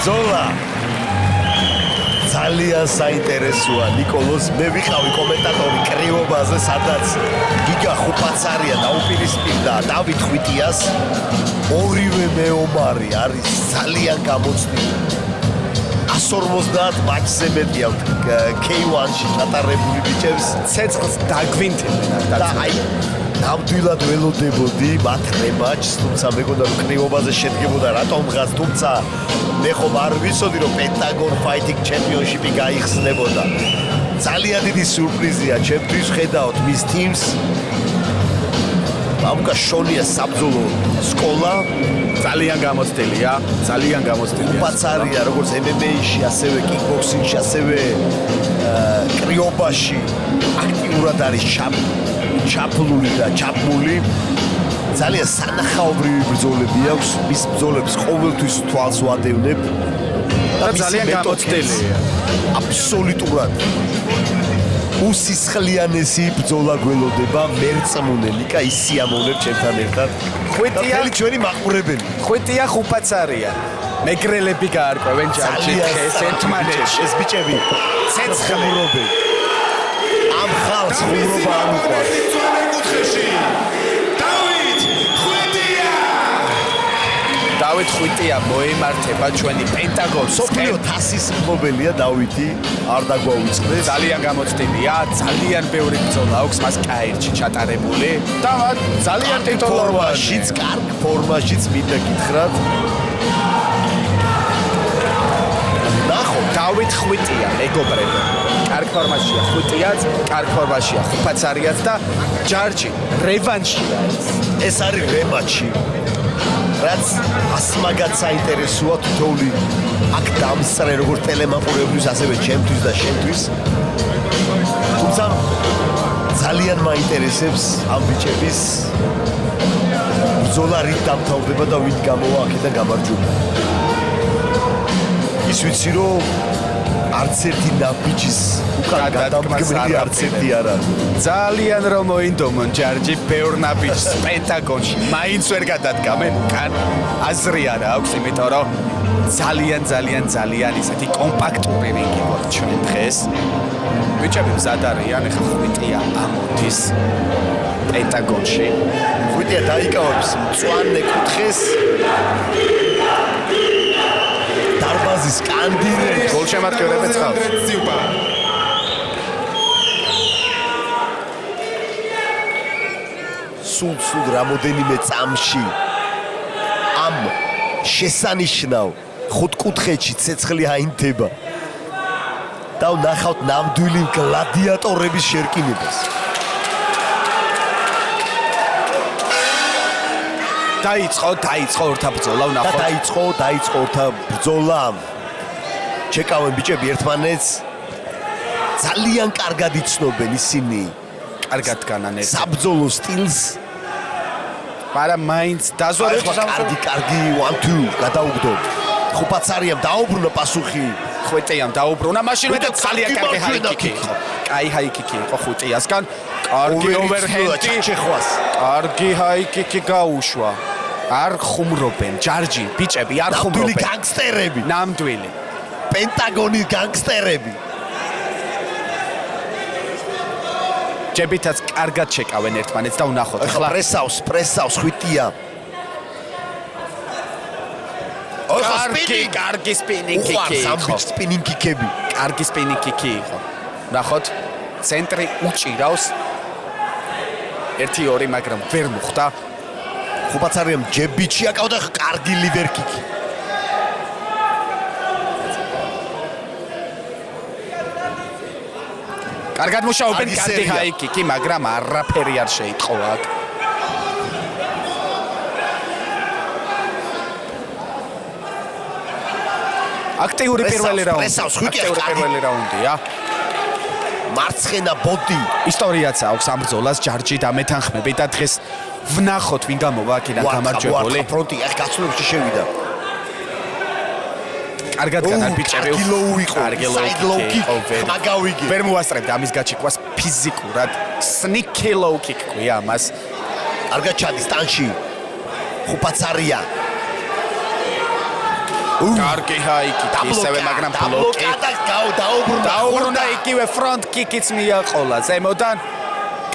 ბრძოლა ძალიან საინტერესოა ნიკოლოზ მე ვიყავი კომენტატორი კრივობაზე სადაც გიგა ხუფაცარია დაუპირისპირდა დავით ხვიტიას ორივე მეომარი არის ძალიან გამოცდილი 150 მატჩზე მეტი აქვს K1-ში ჩატარებული ბიჭებს ცეცხლს დაგვინთებენ და აი ნამდვილად ველოდებოდი მათ რემაჩს თუმცა მეგონა რომ კრივობაზე შედგებოდა რატომღაც თუმცა მე ხომ არ ვიცოდი რომ პენტაგონ ფაითინგ ჩემპიონშიპი გაიხსნებოდა ძალიან დიდი სიურპრიზია ჩემთვის ხედავთ მის თიმს მამუკა შონია საბრძოლო სკოლა ძალიან გამოცდილია უპაცარია როგორც MMA-ში ასევე კიკბოქსინგში ასევე კრიობაში აქტიურად არის ჩაფლული და ჩაფმული ძალიან სანახაობრივი ბრძოლები აქვს მის ბრძოლებს ყოველთვის თვალს ვადევნებ და ძალიან გამოცდილია აბსოლუტურად უსისხლიანესი ბრძოლა გველოდება მერწმუნელი კა ის სიამოვნებ ჩემთან ერთად ხვიტია ჩვენი მაყურებელი ხვიტია ხუფაცარია მეგრელები გაარკვევენ ჯარჯი ეს ერთმანეთში ეს ბიჭები ცეცხლურობენ ამ ხალხს ხუმრობა არ უყვარს დავით ხვიტია მოემართება ჩვენი პენტაგონს სოფლიო თასის მფლობელია დავითი არ დაგვაუწყდეს ძალიან გამოცდილია ძალიან ბევრი ბრძოლა აქვს მას კაირჩი ჩატარებული და ძალიან ტიტულოვანშიც კარგ ფორმაშიც მინდა გითხრათ ნახო დავით ხვიტია მეგობრებო კარგ ფორმაშია ხვიტიაც კარგ ფორმაშია ხუფაცარიაც და ჯარჯი რევანშია ეს არის რემაჩი რაც ასმაგად საინტერესოა თითოეული აქ დამსწრე როგორც ტელემაყურებლის ასევე ჩემთვის და შენთვის თუმცა ძალიან მაინტერესებს ამ ბიჭების ბრძოლა რით დამთავრდება და ვით გამოვა აქედან გამარჯვება ის ვიცი რომ არც ერთი ნაბიჯის უკან გადამგმელი არც ერთი არ არის ძალიან რომ მოინდომონ ჯარჯი ბევრ ნაბიჯს პენტაგონში მაინც ვერ გადადგამენ კან აზრი არა აქვს იმიტომ რომ ძალიან ისეთი კომპაქტური რინგი გვაქვს ჩვენ დღეს ბიჭები მზად არიან ეხა ხვიტია ამოდის პენტაგონში ხვიტია დაიკავებს მწვანე კუთხეს დარბაზის კანდიდატს გოლშემატკივრებს ხავს სულ რამოდენიმე წამში ამ შესანიშნავ ხუთკუთხედში ცეცხლი აინთება და ვნახავთ ნამდვილი გლადიატორების შერკინებას დაიწყო ორთა ბრძოლა ვნახოთ დაიწყო ორთა ბრძოლა ჩეკავენ ბიჭები ერთმანეთს ძალიან კარგად იცნობენ ისინი კარგად განან ეს საბრძოლო სტილს მაგრამ მაინც დაზვერებს კარგი 1-2 გადაუგდო ხუფაცარიამ დაუბრუნა პასუხი ხვიტიამ დაუბრუნა მაშინ მე ძალიან კარგი ჰაიკიკი იყო კაი ჰაიკიკი იყო ხვიტიასგან კარგი ოვერჰენდი შეხვას კარგი ჰაიკიკი გაუშვა არ ხუმრობენ ჯარჯი ბიჭები არ ხუმრობენ განგსტერები ნამდვილი პენტაგონის განგსტერები ჯებითაც კარგად შეკავენ ერთმანეთს და ვნახოთ ახლა პრესავს ხვიტია კარგი სპინინგ კიკები კარგი სპინინგ კიკი იყო ვნახოთ ცენტრი უჭირავს 1-2 მაგრამ ვერ მოხდა ხუფაცარიამ ჯებიჩი აკავდა კარგი ლივერ კიკი კარგად მუშაობენ კარგი ჰაიკიკი მაგრამ არაფერი არ შეიტყო აქ აქტიური პირველი რაუნდია მარცხენა ბოდი ისტორიაც აქვს ამ ბრძოლას ჯარჯი დამეთანხმები და დღეს ვნახოთ ვინ გამოვა აქედან გამარჯვებული ფრონტი ახ გაცვლებში შევიდა კარგად განარ ბიჭები კარგი ლოუ-კიკი მაგავიგე ვერ მოასწრებდა ამის გაჩეკვას ფიზიკურად სნიკი ლოუ-კიკ ქვია ამას კარგად ჩადის ტანში ხუფაცარია კარგი ჰაიკიკი ისევე, მაგრამ ბლოკი. დაუბრუნდა იგივე ფრონტ კიკიც მიაყოლა ზემოდან.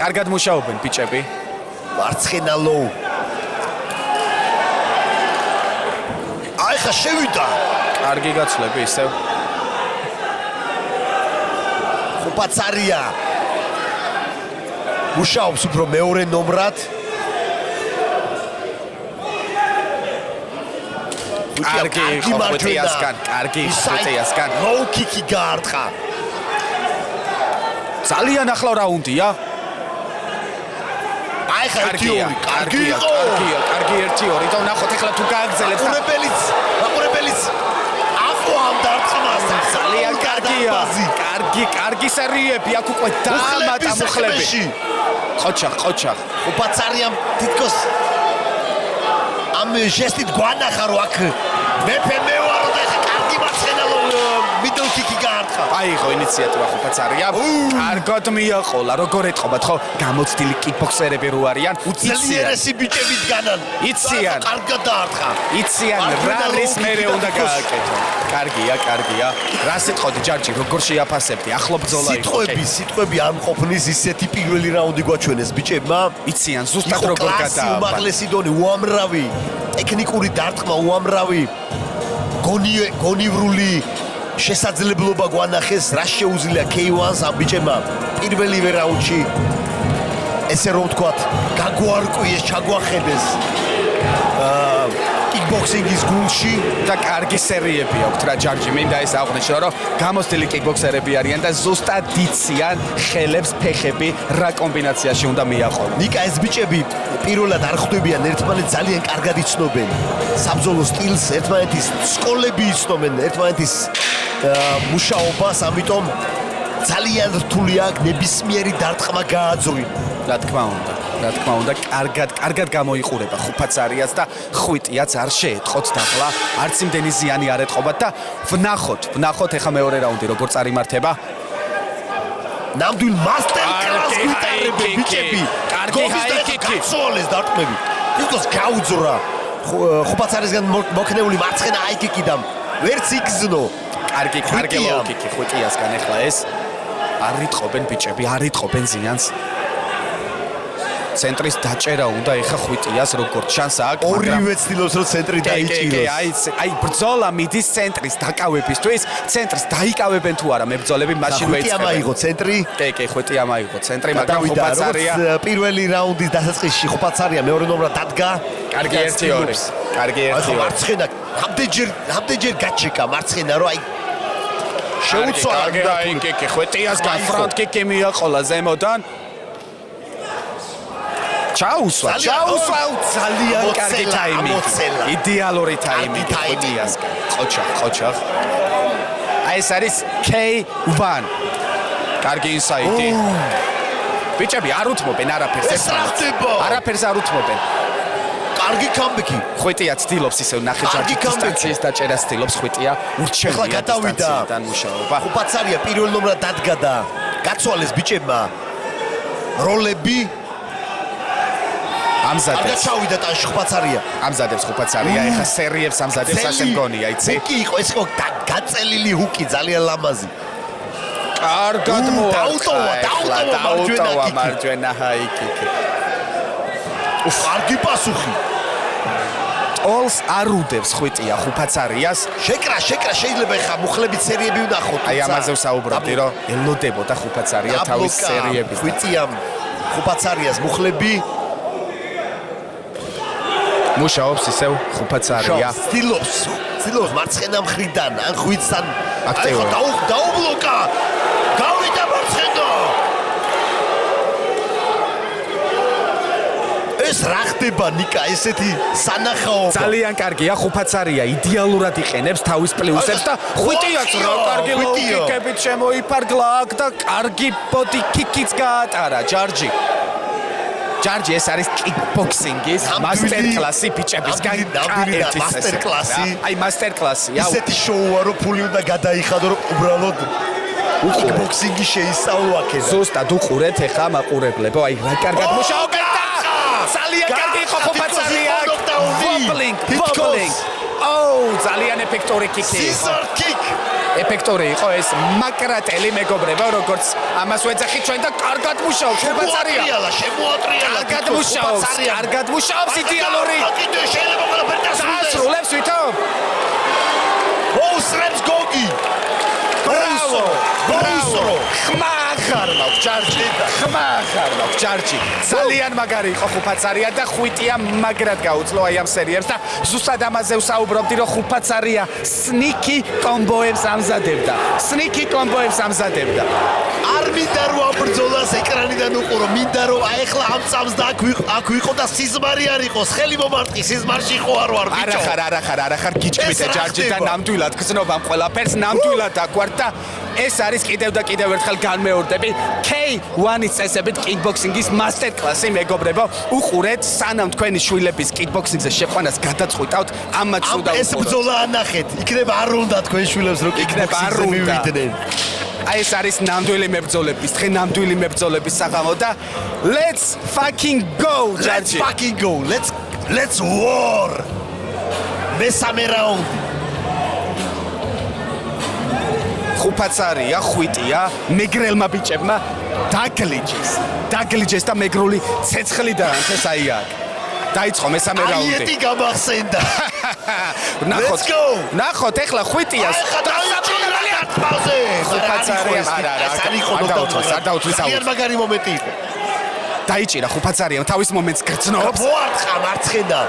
კარგად მუშაობენ ბიჭები. მარცხენა ლოუ. აი ხა შევიდა. კარგი გაცვლები ისევ. ხუპაცარია. მუშაობს უფრო მეორე ნომრად. კარგი ხუპეციასგან, კარგი ხუპეციასგან. ლოუ კიკი გაარტყა. ძალიან ახლა რაუნდია. აი ხა თიორი, კარგი იყო. კარგი 1-2 და ნახოთ ახლა თუ გააგზელებს. მაყურებელიც. ახო ამ დარტყმას ძალიან კარგია. კარგი სერიები აქ უკვე დამატა მუხლები. ყოჩა. ხუპაცარიამ თითქოს ამ ჟესტით გვანახა რომ აქ მეფე მე ვარო და კარგი მარცხენა მიდლ კიკი გაარტყა. აიღო ინიციატივა ხუპაცარია. კარგად მიაყოლა, როგორ ეთყობათ ხო? გამოცდილი კიკბოქსერები რო არიან, უძლიერესი ბიჭები დგანან. იციან. კარგად დაარტყა. იციან რა რის მერე უნდა გააკეთო. კარგია. რა სიტყოდი ჯარჯი, როგორ შეაფასებდი? ახლო ბრძოლა იყო. სიტყვები არ მყოფნის ისეთი პირველი რაუნდი გვაჩვენეს ბიჭებმა. იციან ზუსტად როგორ გადააბა. უმაღლესი დონე, უამრავი ტექნიკური დარტყმა, უამრავი გონივრული შესაძლებლობა გვანახეს, რა შეუძლია K1-ს ამ ბიჭებმა პირველივე რაუნდში ესე რომ ვთქვათ, გაგვარკვიეს, ჩაგვახედეს კიკბოქსინგის გულში და კარგი სერიები აქვთ რა ჯარჯი. მინდა ეს აღვნიშნო, რომ გამოცდილი კიკბოქსერები არიან და ზუსტად იციან ხელებს, ფეხები რა კომბინაციაში უნდა მიაყოლონ. ნიკა ეს ბიჭები პირველად არ ხვდებიან ერთმანეთს, ძალიან კარგად იცნობენ საბრძოლო სტილს, ერთმანეთის სკოლები იცნობენ, ერთმანეთის მუშაობას, ამიტომ ძალიან რთული აქვს ნებისმიერი დარტყმა გააძღვინა. რა თქმა უნდა, კარგად გამოიყურება ხუპაცარიას და ხვიტიაც არ შეეთყოთ დახლა, არც იმდენი ზიანი არ ეთყობათ და ვნახოთ ახლა მეორე რაუნდი როგორ წარიმართება. ნამდვილ მასტერკლასს ვიტარებენ ბიჭები. კარგი ჰაიკიკი. გაცოლეს დარტყმები. თითქოს გაუძრა ხუპაცარისგან მოქნეული მარცხენა ჰაიკიკიდან. ვერც იგზნო. კარგი ლოუკიკი ხვიტიასგან ახლა ეს არ იტყობენ ბიჭები, არ იტყობენ ზიანს. ცენტრის დაჭერა უნდა ეხა ხვიტიას როგორ ჩანს აქ, ორივე ცდილობს რომ ცენტრი დაიჭიროს. აი ბრძოლა მიდის ცენტრის დაკავებისთვის, ცენტრს დაიკავებენ თუ არა მებრძოლები მაშინ ვეიწყებენ. ხვიტიამ აიღო ცენტრი. კი, ხვიტიამ აიღო ცენტრი, მაგრამ ხუპაცარია პირველი რაუნდის დასაწყისში ხუპაცარია მეორე ნომრად დადგა. კარგი 1-2. მარცხენა ამდენჯერ გაჩეკა მარცხენა რომ აი შეუცვალა კიკი ხვიტიასგან ფრონტ კიკი მიაყოლა ზემოდან. ჩაუსვა ძალიან კარგი ტაიმინგი. იდეალური ტაიმინგი ხვიტიასგან. ყოჩა. აი ეს არის K1. კარგი ინსაიტი. ბიჭები არ უთმობენ არაფერს არ უთმობენ. კარგი კამბექი. ხვიტია ცდილობს ისევ ნახე ჯარჯი დისტანციის დაჭერა ცდილობს ხვიტია. ურჩევლია დისტანციიდან მუშაობა. ხუპაცარია პირველ ნომრად დადგა და გაცვალეს ბიჭებმა როლები. ამზადებს ჩავიდა ტანში ხუპაცარია. ამზადებს ხუპაცარია, ეხა სერიებს ამზადებს, ასე მგონია, იცი? ჰუკი იყო, ეს იყო გაწელილი ჰუკი, ძალიან ლამაზი. კარგად დაუტოვა მარჯვენა ჰაიკიკი. კარგი პასუხი. ტოლს არ უდევს ხვიტია ხუპაცარიას. შეკრა შეიძლება ეხა მუხლებით სერიები ვნახოთ. აი ამაზე ვსაუბრობდი, რომ ელოდებოდა ხუპაცარია თავის სერიების. ხვიტიამ ხუპაცარიას მუხლები მუშაობს ისევ ხუპაცარია. ცდილობს მარცხენა მხრიდან, ან ხვიცთან აქტიურად. დაუბლოკა. გავიდა მარცხენა. ეს რა ხდება ნიკა, ესეთი სანახაობა. ძალიან კარგია ხუპაცარია, იდეალურად იყენებს თავის პლუსებს და ხვიტიაც რა კარგი ლოუკიკებით შემოიფარგლა აქ და კარგი ბოდი კიკიც გაატარა ჯარჯი. ჯარჯი ეს არის კიკბოქსინგის მასტერკლასი ბიჭებისგან. მასტერკლასი. აი მასტერკლასია. ისეთი შოუა რომ ფული უნდა გადაიხადო რომ უბრალოდ კიკბოქსინგი შეისწავლო აქედან. ზუსტად უყურეთ ეხა მაყურებლებო, აი რა კარგად მუშაობენ და ძალიან კარგი იყო ხუპაცარია. ვობლინგ. ძალიან ეფექტური კიკი იყო. Scissor kick. ეფექტური იყო ეს მაკრატელი მეგობრებო, როგორც ამას ვეძახით ჩვენ და კარგად მუშაობს ხუფაცარია. შემოატრიალა. კარგად მუშაობს იდეალური. კიდე შეიძლება ყველაფერი დასრულდეს. დასრულებს ვითომ? მოუსრებს გოგი. ბრავო! ბრავო! ხმა ახარ მაქვს ჯარჯი. ხმა ახარ მაქვს ჯარჯი. ძალიან მაგარი იყო ხუფაცარია და ხვიტია მაგრად გაუძლო აი ამ სერიებს და ზუსტად ამაზე ვსაუბრობდი რომ ხუფაცარია სნიკი კომბოებს ამზადებდა. სნიკი კომბოებს ამზადებდა. არ მინდა რომ აბრძოლას ეკრანიდან უყურო, მინდა რომ აი ახლა ამ წამს და აქ ვიყო და სიზმარი არ იყოს, ხელი მომარტყი სიზმარში ხო არ ვარ ბიჭო. არა ხარ გიჭკვით ჯარჯი და ნამდვილად გზნობამ ყველაფერს ნამდვილად აკვარ და ეს არის კიდევ და კიდევ ერთხელ განმეორდები K1-ის წესებით კიკბოქსინგის მასტერ კლასი მეგობრებო უყურეთ სანამ თქვენი შვილების კიკბოქსინგზე შეყვანას გადაწყვიტავთ ამათ სულ ეს ბრძოლა ანახეთ იქნება არ უნდა თქვენ შვილებს რომ კიკბოქსინგზე მივიდნენ აი ეს არის ნამდვილი მებრძოლების დღე ნამდვილი მებრძოლების საღამო და let's fucking go ჯარჯი let's war მესამე რაუნდი ხუფაცარია, ხვიტია, მეგრელმა ბიჭებმა დაგლიჯეს და მეგრული ცეცხლი დაანთეს აი აქ. დაიწყო მესამე რაუნდი. აიეტი გამახსენდა. ნახოთ ეხლა ხვიტიას. დასაბრუნებელია თვალზე. ხუფაცარია, არ დაუთვის ძალიან მაგარი მომენტი იყო. დაიჭირა ხუფაცარიამ თავის მომენტს გრძნობს. მოარტყა მარცხენა.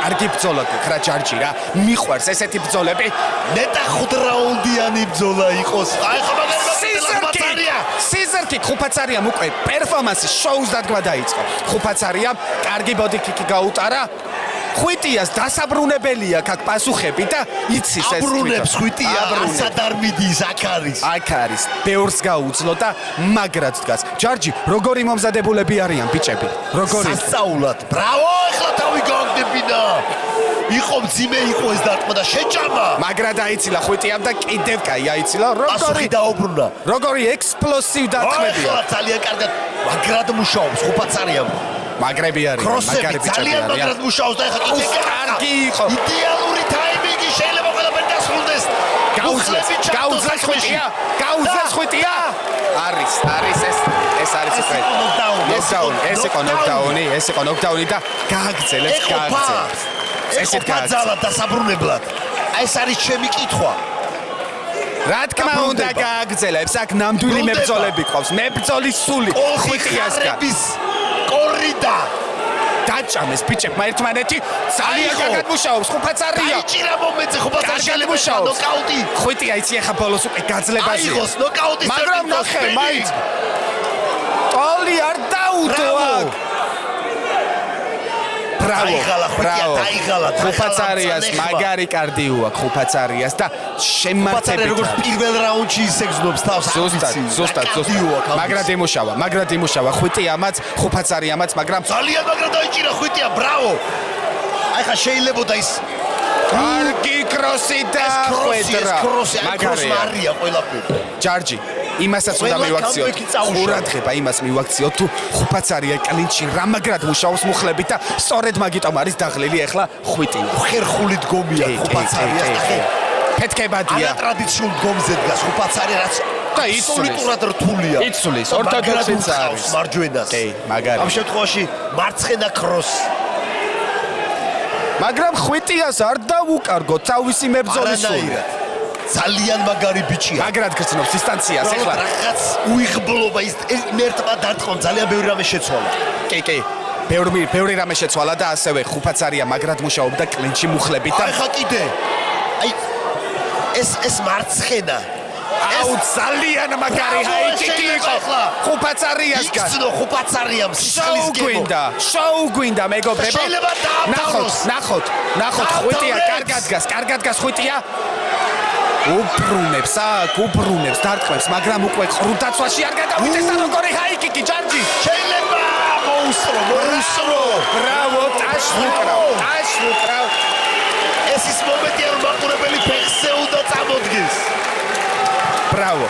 კარგი ბრძოლა გქრა ჯარჯი რა. მიყვარს ესეთი ბრძოლები. ნეტა 5 რაუნდიანი ბრძოლა იყოს. აი ხა მაგარია. Scissor kick ხუფაცარიამ უკვე პერფორმანსი შოუს დადგმა დაიწყო. ხუფაცარიამ კარგი ბოდი კიკი გაუტარა. ხვიტიას დასაბრუნებელია აქ პასუხები და იცის ეს აბრუნებს ხვიტია ასად არ მიდის აქ არის ბევრს გაუძლო და მაგრად დგას ჯარჯი როგორი მომზადებულები არიან ბიჭები როგორი სასწაულად ბრავო ეხლა თავი გაგდებინა იყო მძიმე იყო ეს დარტყმა და შეჭამა მაგრად აიცილა ხვიტიამ და კიდევ კაი აიცილა პასუხი დაუბრუნა როგორი ექსპლოსივ დარტყმებია ეხლა ძალიან კარგად მაგრად მუშაობს ხუფაცარიამ მაგრები არის მაგარი ბიჭები არიან მაგრად მუშაობს და ეხლა კიდე კარგი იყო იდეალური ტაიმინგი შეიძლება ყველაფერი დასრულდეს გაუძლებს ხვიტია არის ეს არის უკვე ეს იყო ნოკდაუნი და გააგრძელებს ესეთ გააგრძელა დასაბრუნებლად ეს არის ჩემი კითხვა რა თქმა უნდა გააგრძელებს აქ ნამდვილი მებრძოლები ყავს მებრძოლის სული ხვიტიასგან კორიდა დაჭამეს ბიჭებმა ერთმანეთი ძალიან კარგად მუშაობს ხუფაცარია დაიჭირა მომენტზე ხუფაცარი შეიძლება ნოკაუტი ხვიტია იცი ახლა ბოლოს უკვე გაძლებაზეა აიღოს ნოკაუტის მაგრამ ნახე მაინც ტოლი არ დაუდო აქ ბრავო ხუფაცარიას მაგარი კარდიო აქვს ხუფაცარიას და შემმარცხებით როგორც პირველ რაუნდში ისეგზნობს თავს ზუსტად მაგრად იმუშავა ხვიტიამაც ხუფაცარიამაც მაგრამ ძალიან მაგრად დაიჭირა ხვიტია ბრავო აი ხა შეიძლებოდა ის კარგი კროსი და ხვედრა მაგარია ყველაფერი ჯარჯი იმასაც უნდა მივაქციოთ ყურადღება იმას მივაქციოთ თუ ხუფაცარია კლინჩი რა მაგრად მუშაობს მუხლებით და სწორედ მაგიტომ არის დაღლილი ახლა ხვიტია ხერხული დგომია ხუფაცარია ფეთქებადია ტრადიციულ დგომზე დგას ხუფაცარია რაც და აბსოლუტურად რთულია იცulis ორთოდოქსიც არის მარჯვენას კი მაგარი ამ შემთხვევაში მარცხენა კროს მაგრამ ხვიტიას არ დაუკარგო თავისი მებრძოლის სული ძალიან მაგარი ბიჭია. მაგრად გრძნობს დისტანციას ეხლა. რაღაც უიღბლობა ის მერტმა დარტყმა ძალიან ბევრი რამე შეცვალა. კი. ბევრი რამე შეცვალა და ასევე ხუფაცარია მაგრად მუშაობდა კლინჩი მუხლებით და ახლა კიდე. აი ეს მარცხენა. აუ ძალიან მაგარი ჰაიკიკი იყო. ხუფაცარიასგან. იცნო ხუფაცარიამ სისხლის გემო. შოუ გვინდა მეგობრებო. შეიძლება დაამთავროს. ნახოთ ხვიტია კარგად გას ხვიტია. უბრუნებს დარტყმებს მაგრამ უკვე ყრუდაცვაში არ გადავიდეს და როგორი ჰაიკიკი ჯარჯი შეიძლება მოუსრო ბრავო ტაშ ეს ის მომენტია რომ მაყურებელი ფეხზე უნდა წამოდგეს ბრავო